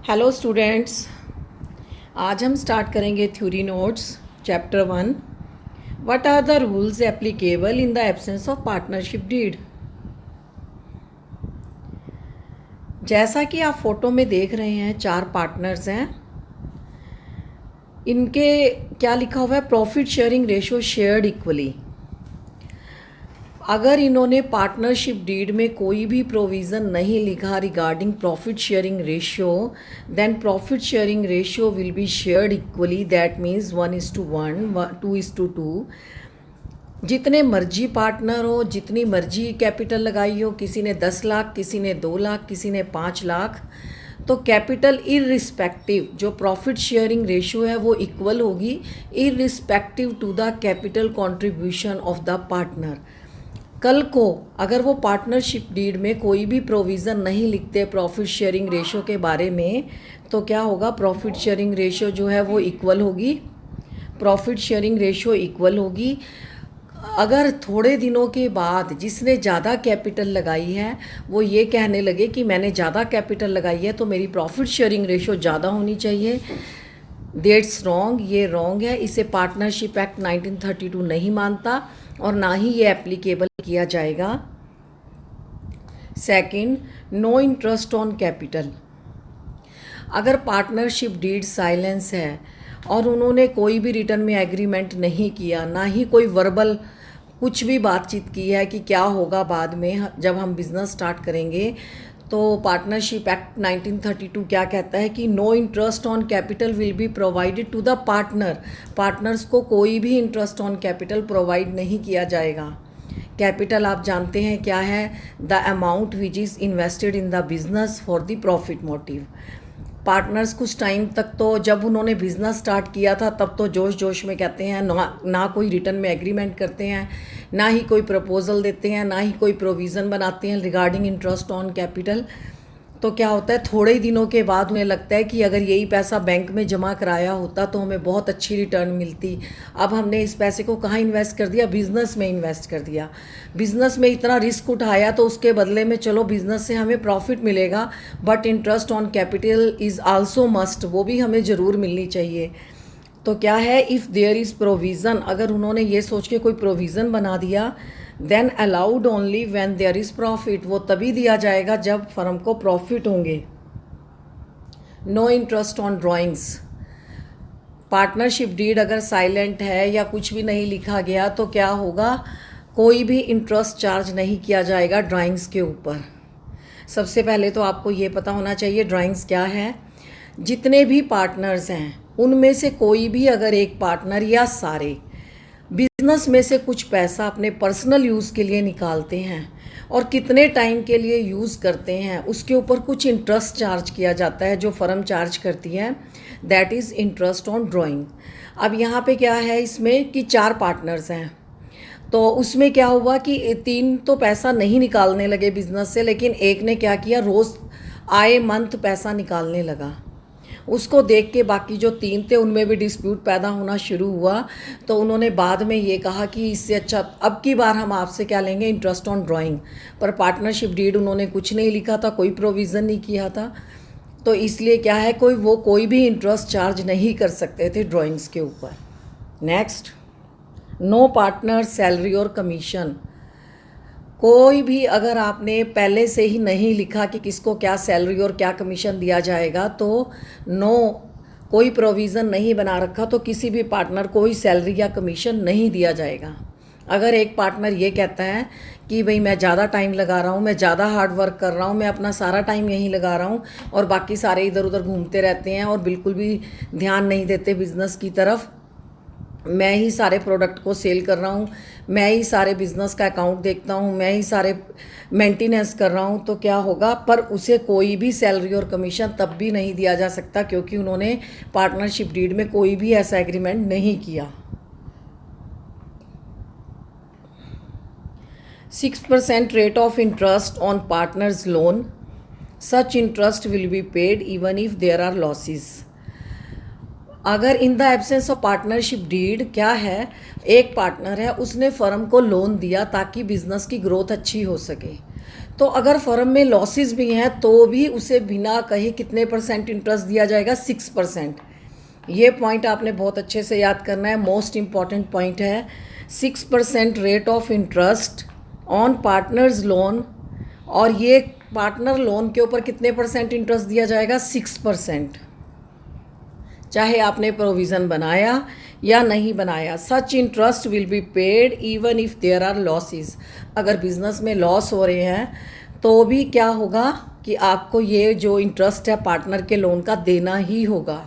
Hello students, आज हम start करेंगे theory notes chapter 1। What are the rules applicable in the absence of partnership deed. जैसा कि आप फोटो में देख रहे हैं, 4 पार्टनर्स हैं। इनके क्या लिखा हुआ है? Profit sharing ratio shared equally. अगर इन्होंने पार्टनरशिप डीड में कोई भी प्रोविज़न नहीं लिखा regarding profit sharing ratio, then profit sharing ratio will be shared equally. That means 1:1, 2:2। जितने मर्जी पार्टनर हो, जितनी मर्जी कैपिटल लगाई हो, किसी ने 10 लाख, किसी ने 2 लाख, किसी ने 5 लाख, तो कैपिटल इररिस्पेक्टिव जो प्रॉफिट शेयरिंग रेशियो है वो इक्वल होगी irrespective to the capital contribution of the partner. कल को अगर वो पार्टनरशिप डीड में कोई भी प्रोविज़न नहीं लिखते प्रॉफिट शेयरिंग रेशियो के बारे में, तो क्या होगा? प्रॉफिट शेयरिंग रेशियो जो है वो इक्वल होगी। प्रॉफिट शेयरिंग रेशियो इक्वल होगी। अगर थोड़े दिनों के बाद जिसने ज़्यादा कैपिटल लगाई है वो ये कहने लगे कि मैंने ज़्यादा कैपिटल लगाई है तो मेरी प्रॉफिट शेयरिंग रेशियो ज़्यादा होनी चाहिए, दैट्स रॉन्ग। ये रॉन्ग है। इसे पार्टनरशिप एक्ट 1932 नहीं मानता और ना ही ये एप्लीकेबल किया जाएगा। Second, no interest on capital. अगर पार्टनरशिप डीड साइलेंस है और उन्होंने कोई भी रिटर्न में एग्रीमेंट नहीं किया, ना ही कोई वर्बल कुछ भी बातचीत की है कि क्या होगा बाद में जब हम बिज़नेस स्टार्ट करेंगे, तो पार्टनरशिप एक्ट 1932 क्या कहता है कि no interest on capital will be provided to the partner. Partners को कोई भी इंटरेस्ट ऑन कैपिटल प्रोवाइड नहीं किया जाएगा। कैपिटल आप जानते हैं क्या है? The amount which is invested in the business for the profit motive. Partners कुछ टाइम तक तो जब उन्होंने बिज़नेस स्टार्ट किया था तब तो जोश जोश में कहते हैं, ना कोई रिटर्न में एग्रीमेंट करते हैं, ना ही कोई प्रपोजल देते हैं, ना ही कोई प्रोविज़न बनाते हैं रिगार्डिंग इंटरेस्ट ऑन कैपिटल। तो क्या होता है, थोड़े ही दिनों के बाद उन्हें लगता है कि अगर यही पैसा बैंक में जमा कराया होता तो हमें बहुत अच्छी रिटर्न मिलती। अब हमने इस पैसे को कहाँ इन्वेस्ट कर दिया? बिज़नेस में इन्वेस्ट कर दिया। बिज़नेस में इतना रिस्क उठाया तो उसके बदले में चलो बिज़नेस से हमें प्रॉफिट मिलेगा, but interest on capital is also must, वो भी हमें ज़रूर मिलनी चाहिए। तो क्या है, इफ़ देयर इज़ प्रोविज़न, अगर उन्होंने ये सोच के कोई प्रोविज़न बना दिया, then allowed only when there is profit, वो तभी दिया जाएगा जब फर्म को प्रॉफिट होंगे। No interest on drawings. Partnership deed अगर साइलेंट है या कुछ भी नहीं लिखा गया तो क्या होगा? कोई भी इंटरेस्ट चार्ज नहीं किया जाएगा ड्राइंग्स के ऊपर। सबसे पहले तो आपको ये पता होना चाहिए ड्राइंग्स क्या है। जितने भी पार्टनर्स हैं उनमें से कोई भी अगर एक पार्टनर या सारे बिजनेस में से कुछ पैसा अपने पर्सनल यूज़ के लिए निकालते हैं और कितने टाइम के लिए यूज़ करते हैं उसके ऊपर कुछ इंटरेस्ट चार्ज किया जाता है जो फर्म चार्ज करती है, that is interest on drawing. अब यहाँ पे क्या है इसमें कि 4 पार्टनर्स हैं, तो उसमें क्या हुआ कि 3 तो पैसा नहीं निकालने लगे बिजनेस से, लेकिन एक ने क्या किया, रोज़ आए मंथ पैसा निकालने लगा। उसको देख के बाकी जो 3 थे उनमें भी डिस्प्यूट पैदा होना शुरू हुआ। तो उन्होंने बाद में ये कहा कि इससे अच्छा अब की बार हम आपसे क्या लेंगे, इंटरेस्ट ऑन ड्राइंग। पर पार्टनरशिप डीड उन्होंने कुछ नहीं लिखा था, कोई प्रोविज़न नहीं किया था, तो इसलिए क्या है, कोई भी इंटरेस्ट चार्ज नहीं कर सकते थे ड्राइंग्स के ऊपर। नेक्स्ट, नो पार्टनर सैलरी और कमीशन। कोई भी अगर आपने पहले से ही नहीं लिखा कि किसको क्या सैलरी और क्या कमीशन दिया जाएगा, तो कोई प्रोविज़न नहीं बना रखा तो किसी भी पार्टनर को कोई सैलरी या कमीशन नहीं दिया जाएगा। अगर एक पार्टनर ये कहता है कि भाई मैं ज़्यादा टाइम लगा रहा हूँ, मैं ज़्यादा हार्ड वर्क कर रहा हूँ, मैं अपना सारा टाइम यहीं लगा रहा हूँ और बाकी सारे इधर उधर घूमते रहते हैं और बिल्कुल भी ध्यान नहीं देते बिज़नेस की तरफ, मैं ही सारे प्रोडक्ट को सेल कर रहा हूँ, मैं ही सारे बिज़नेस का अकाउंट देखता हूँ, मैं ही सारे मेंटेनेंस कर रहा हूँ, तो क्या होगा, पर उसे कोई भी सैलरी और कमीशन तब भी नहीं दिया जा सकता क्योंकि उन्होंने पार्टनरशिप डीड में कोई भी ऐसा एग्रीमेंट नहीं किया। 6% rate of interest on partners loan, such interest will be paid even if there are losses. अगर in the absence of partnership deed क्या है, एक पार्टनर है उसने फर्म को लोन दिया ताकि बिजनेस की ग्रोथ अच्छी हो सके, तो अगर फर्म में लॉसेस भी हैं तो भी उसे बिना कहे कितने % इंटरेस्ट दिया जाएगा, 6%। ये पॉइंट आपने बहुत अच्छे से याद करना है, मोस्ट इम्पॉर्टेंट पॉइंट है। 6% rate of interest on partners loan, और ये पार्टनर लोन के ऊपर कितने % इंटरेस्ट दिया जाएगा, 6%। चाहे आपने प्रोविज़न बनाया या नहीं बनाया, such interest will be paid even if there are losses. अगर बिजनेस में लॉस हो रहे हैं तो भी क्या होगा कि आपको ये जो इंटरेस्ट है पार्टनर के लोन का देना ही होगा।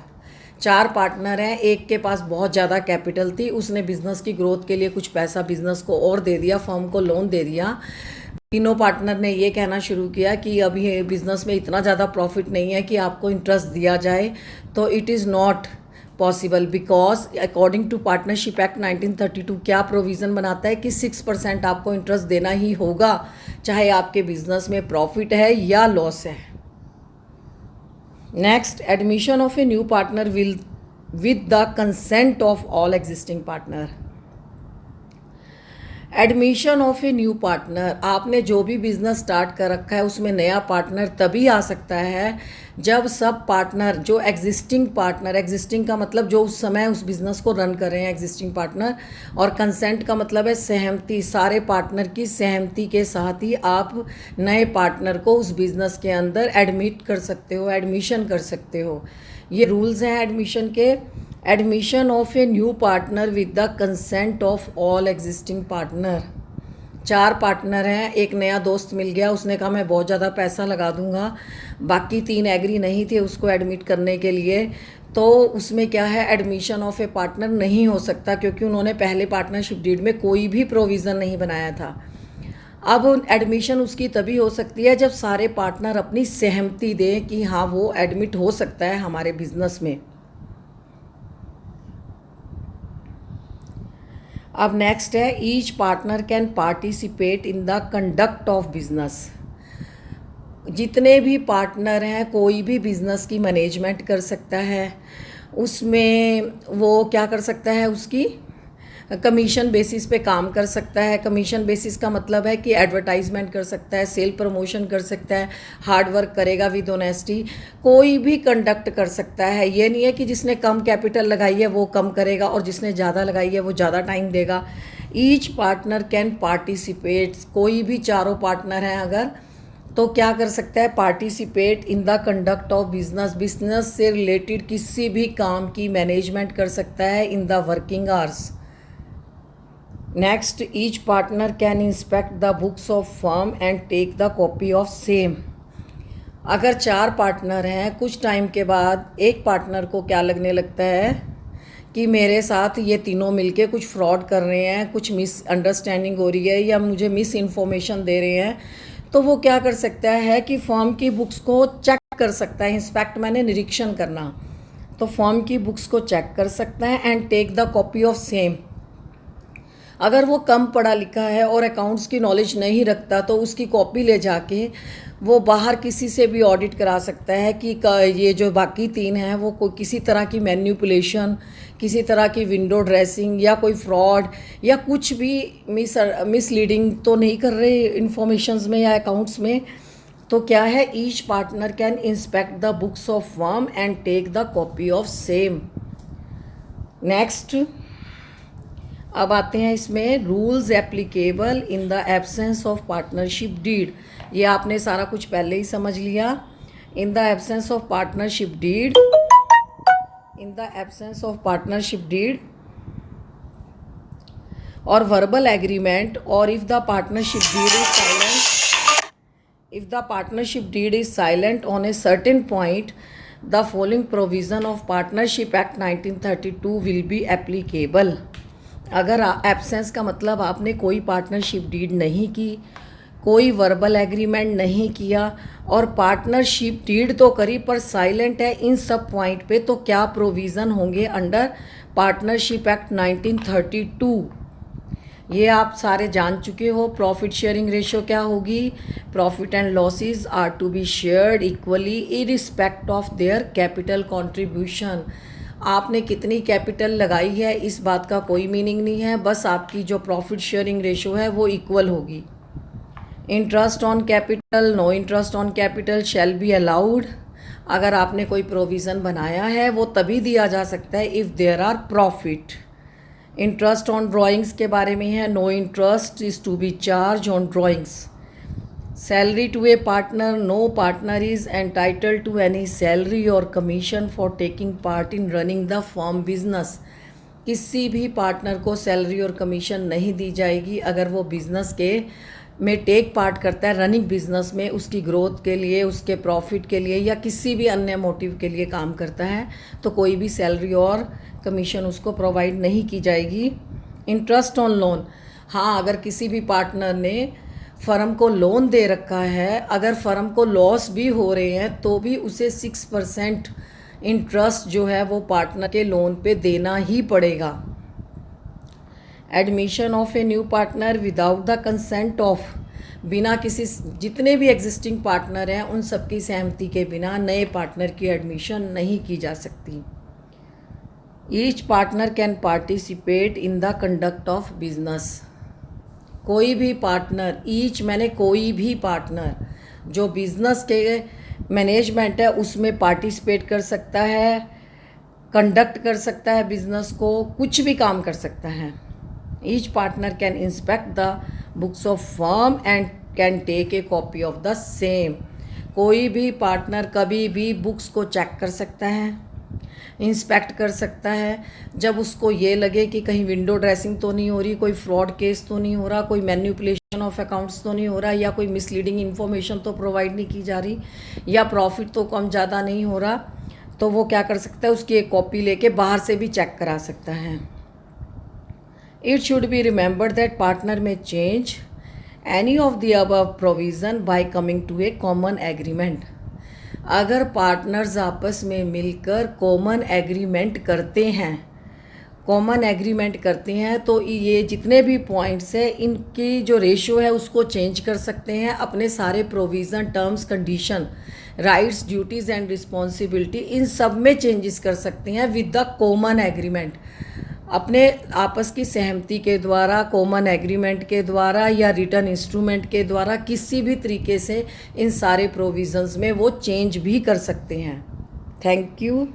4 पार्टनर हैं, एक के पास बहुत ज़्यादा कैपिटल थी, उसने बिज़नेस की ग्रोथ के लिए कुछ पैसा बिज़नेस को और दे दिया, फर्म को लोन दे दिया। तीनों पार्टनर ने ये कहना शुरू किया कि अभी ये बिज़नेस में इतना ज़्यादा प्रॉफिट नहीं है कि आपको इंटरेस्ट दिया जाए, तो it is not possible, because according to partnership act 1932 क्या प्रोविज़न बनाता है कि 6% आपको इंटरेस्ट देना ही होगा, चाहे आपके बिज़नेस में प्रॉफिट है या लॉस है। Next, admission of a new partner will with the consent of all existing partner. Admission of a new partner, आपने जो भी बिज़नेस स्टार्ट कर रखा है उसमें नया पार्टनर तभी आ सकता है जब सब पार्टनर, जो एग्जिस्टिंग पार्टनर, एग्जिस्टिंग का मतलब जो उस समय उस बिज़नेस को रन कर रहे हैं एग्जिस्टिंग पार्टनर, और कंसेंट का मतलब है सहमति, सारे पार्टनर की सहमति के साथ ही आप नए पार्टनर को उस बिज़नेस के अंदर एडमिट कर सकते हो, एडमिशन कर सकते हो। ये रूल्स हैं एडमिशन के। Admission of a new partner with the consent of all existing partner. 4 partner हैं, एक नया दोस्त मिल गया, उसने कहा मैं बहुत ज़्यादा पैसा लगा दूंगा, बाकी 3 एग्री नहीं थे उसको एडमिट करने के लिए, तो उसमें क्या है, एडमिशन ऑफ ए पार्टनर नहीं हो सकता क्योंकि उन्होंने पहले पार्टनरशिप डीड में कोई भी प्रोविज़न नहीं बनाया था। अब एडमिशन उसकी तभी हो सकती है जब सारे पार्टनर अपनी सहमति दें कि हाँ वो एडमिट हो सकता है हमारे बिजनेस में। अब नेक्स्ट है, each partner can participate in the conduct of business. जितने भी पार्टनर हैं कोई भी बिजनेस की मैनेजमेंट कर सकता है, उसमें वो क्या कर सकता है, उसकी कमीशन बेसिस पे काम कर सकता है। कमीशन बेसिस का मतलब है कि एडवर्टाइजमेंट कर सकता है, सेल प्रमोशन कर सकता है, हार्ड वर्क करेगा विद ऑनेस्टी, कोई भी कंडक्ट कर सकता है। ये नहीं है कि जिसने कम कैपिटल लगाई है वो कम करेगा और जिसने ज़्यादा लगाई है वो ज़्यादा टाइम देगा। ईच पार्टनर कैन पार्टिसिपेट, कोई भी 4 पार्टनर हैं अगर, तो क्या कर सकता है, participate in the conduct of business, business से रिलेटेड किसी भी काम की मैनेजमेंट कर सकता है in the working hours. Next, each partner can inspect the books of firm and take the copy of same. अगर 4 पार्टनर हैं, कुछ टाइम के बाद एक पार्टनर को क्या लगने लगता है कि मेरे साथ ये तीनों मिलके कुछ फ्रॉड कर रहे हैं, कुछ मिसअंडरस्टैंडिंग हो रही है या मुझे मिस इन्फॉर्मेशन दे रहे हैं, तो वो क्या कर सकता है कि फर्म की बुक्स को चेक कर सकता है। इंस्पेक्ट मैंने निरीक्षण करना, तो फर्म की बुक्स को चेक कर सकता है and take the copy of same. अगर वो कम पढ़ा लिखा है और अकाउंट्स की नॉलेज नहीं रखता तो उसकी कॉपी ले जाके वो बाहर किसी से भी ऑडिट करा सकता है कि ये जो बाकी 3 हैं वो कोई किसी तरह की मैन्युपुलेशन, किसी तरह की विंडो ड्रेसिंग या कोई फ्रॉड या कुछ भी मिसलीडिंग तो नहीं कर रहे इंफॉर्मेशंस में या अकाउंट्स में। तो क्या है, each partner can inspect the books of firm and take the copy of same. Next, अब आते हैं इसमें rules applicable in the absence of partnership deed. ये आपने सारा कुछ पहले ही समझ लिया। In the absence of partnership deed, in the absence of partnership deed और वर्बल एग्रीमेंट, और if the partnership deed is silent, if the partnership deed is silent on a certain point, the following provision of partnership act 1932 will be applicable. अगर absence का मतलब आपने कोई partnership deed नहीं की, कोई वर्बल एग्रीमेंट नहीं किया और पार्टनरशिप डीड तो करी पर साइलेंट है इन सब पॉइंट पे, तो क्या प्रोविज़न होंगे अंडर पार्टनरशिप एक्ट 1932। ये आप सारे जान चुके हो। प्रॉफिट शेयरिंग रेशियो क्या होगी, profit and losses are to be shared equally irrespective of their capital contribution. आपने कितनी कैपिटल लगाई है इस बात का कोई मीनिंग नहीं है, बस आपकी जो प्रॉफिट शेयरिंग रेशियो है वो इक्वल होगी। Interest on capital, no interest on capital shall be allowed. अगर आपने कोई प्रोविज़न बनाया है वो तभी दिया जा सकता है if there are profit. Interest on drawings के बारे में है, no interest is to be charge on drawings. Salary to a partner, no partner is entitle to any salary और commission for taking part in running the firm business. किसी भी partner को salary और commission नहीं दी जाएगी अगर वो business के में टेक पार्ट करता है, रनिंग बिजनेस में उसकी ग्रोथ के लिए, उसके प्रॉफिट के लिए या किसी भी अन्य मोटिव के लिए काम करता है, तो कोई भी सैलरी और कमीशन उसको प्रोवाइड नहीं की जाएगी। इंटरेस्ट ऑन लोन, हाँ, अगर किसी भी पार्टनर ने फर्म को लोन दे रखा है, अगर फर्म को लॉस भी हो रहे हैं तो भी उसे 6% इंटरेस्ट जो है वो पार्टनर के लोन पे देना ही पड़ेगा। Admission of a new partner without the consent of, बिना किसी, जितने भी एग्जिस्टिंग पार्टनर हैं उन सबकी सहमति के बिना नए पार्टनर की एडमिशन नहीं की जा सकती। Each partner can participate in the conduct of business, कोई भी पार्टनर, ईच मैंने कोई भी पार्टनर जो बिजनेस के मैनेजमेंट है उसमें पार्टिसिपेट कर सकता है, कंडक्ट कर सकता है बिजनेस को, कुछ भी काम कर सकता है। Each partner can inspect the books of firm and can take a copy of the same, कोई भी पार्टनर कभी भी बुक्स को चेक कर सकता है, इंस्पेक्ट कर सकता है। जब उसको ये लगे कि कहीं विंडो ड्रेसिंग तो नहीं हो रही, कोई फ्रॉड केस तो नहीं हो रहा, कोई मैन्युपुलेशन ऑफ अकाउंट्स तो नहीं हो रहा, या कोई मिसलीडिंग इन्फॉर्मेशन तो प्रोवाइड नहीं की जा रही, या प्रॉफिट तो कम ज़्यादा नहीं हो रहा, तो वो क्या कर सकता है, उसकी एक कॉपी लेके बाहर से भी चेक करा सकता है। It should be remembered that partner may change any of the above provision by coming to a common agreement. अगर पार्टनर्स आपस में मिलकर कॉमन एग्रीमेंट करते हैं, तो ये जितने भी पॉइंट्स हैं इनकी जो रेशियो है उसको चेंज कर सकते हैं, अपने सारे provision, terms, condition, rights, duties and responsibility, इन सब में चेंजेस कर सकते हैं विद द कॉमन एग्रीमेंट, अपने आपस की सहमति के द्वारा, कॉमन एग्रीमेंट के द्वारा या रिटर्न इंस्ट्रूमेंट के द्वारा, किसी भी तरीके से इन सारे प्रोविज़न्स में वो चेंज भी कर सकते हैं। Thank you.